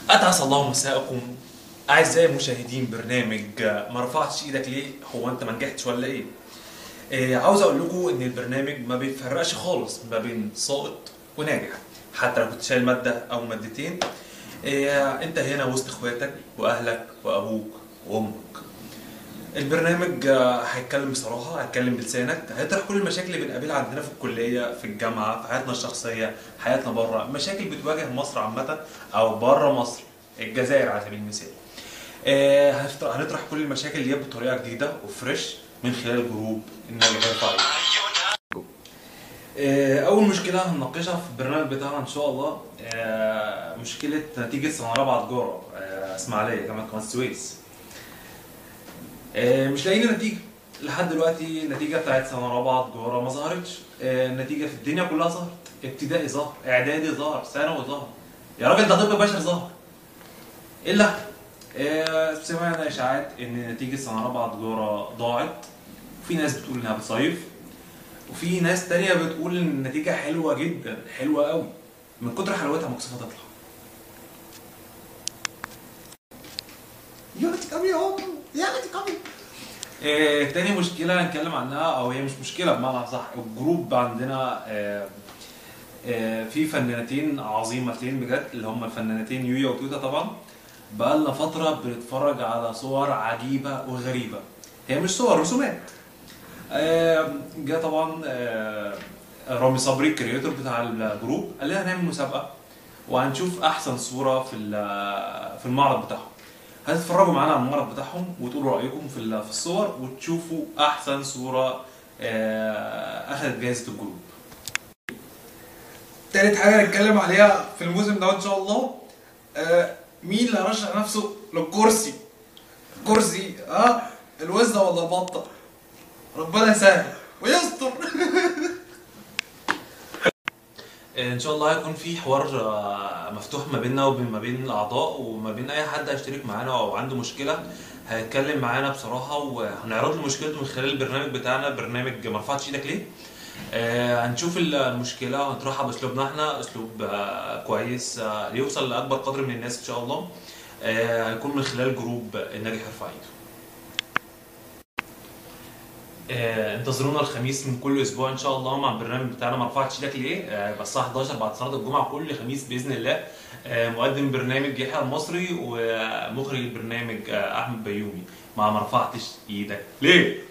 أتعس الله مساءكم أعزائي المشاهدين برنامج ما رفعتش إيدك ليه؟ هو أنت ما نجحتش ولا إيه؟ عاوز أقول لكم إن البرنامج ما بيفرقش خالص ما بين ساقط وناجح، حتى لو كنت شايل مادة أو مادتين. أنت هنا وسط إخواتك وأهلك وأبوك وأمك. البرنامج هيتكلم بصراحة، هيتكلم بلسانك، هيطرح كل المشاكل اللي بنقابلها عندنا في الكلية، في الجامعة، في حياتنا الشخصية، حياتنا بره، مشاكل بتواجه مصر عامة أو بره مصر، الجزائر على سبيل المثال. هنطرح كل المشاكل دي بطريقة جديدة وفريش من خلال جروب الناجح يرفع ايده. أول مشكلة هنناقشها في البرنامج بتاعنا إن شاء الله مشكلة نتيجة سنة رابعة تجارة إسماعيلية جامعة قناة السويس. مش لاقيين نتيجة لحد دلوقتي. النتيجة بتاعت سنة رابعة تجارة ما ظهرتش. النتيجة في الدنيا كلها ظهرت، ابتدائي ظهر، إعدادي ظهر، ثانوي ظهر. يا راجل ده طب بشري ظهر. إلا سمعنا إشاعات إن نتيجة سنة رابعة تجارة ضاعت، وفي ناس بتقول إنها بتصيف، وفي ناس تانية بتقول إن النتيجة حلوة جدا، حلوة قوي، من كتر حلاوتها مكسوفة تطلع. يا بتكمل يا بتكمل. تاني مشكلة هنتكلم عنها، أو هي مش مشكلة بمعنى صح، الجروب عندنا في فنانتين عظيمتين بجد، اللي هم الفنانتين يويا وتوتا طبعا. بقالنا فترة بنتفرج على صور عجيبة وغريبة، هي مش صور، رسومات. جه طبعا رامي صبري الكرياتور بتاع الجروب قال لنا هنعمل مسابقة وهنشوف أحسن صورة في المعرض بتاعهم. هتتفرجوا معانا على المعرض بتاعهم وتقولوا رأيكم في الصور، وتشوفوا أحسن صورة أخذت جائزة الجروب. تالت حاجة هنتكلم عليها في الموسم ده إن شاء الله، مين اللي هيرشح نفسه للكرسي؟ كرسي الوزة ولا البطة؟ ربنا يسهل ويستر. ان شاء الله هيكون في حوار مفتوح ما بيننا وما بين الاعضاء وما بين اي حد هيشترك معانا او عنده مشكله، هيتكلم معانا بصراحه وهنعرض له مشكلته من خلال البرنامج بتاعنا، برنامج ما رفعتش ايدك ليه. هنشوف المشكله وهنطرحها باسلوبنا احنا، اسلوب كويس يوصل لاكبر قدر من الناس ان شاء الله. هيكون من خلال جروب الناجح يرفع ايده. انتظرونا الخميس من كل اسبوع ان شاء الله مع البرنامج بتاعنا ما رفعتش ايدك ليه، يبقى الساعه 11 بعد صلاه الجمعه كل خميس باذن الله. مقدم برنامج يحيى المصري، ومخرج البرنامج احمد بيومي مع ما رفعتش ايدك ليه.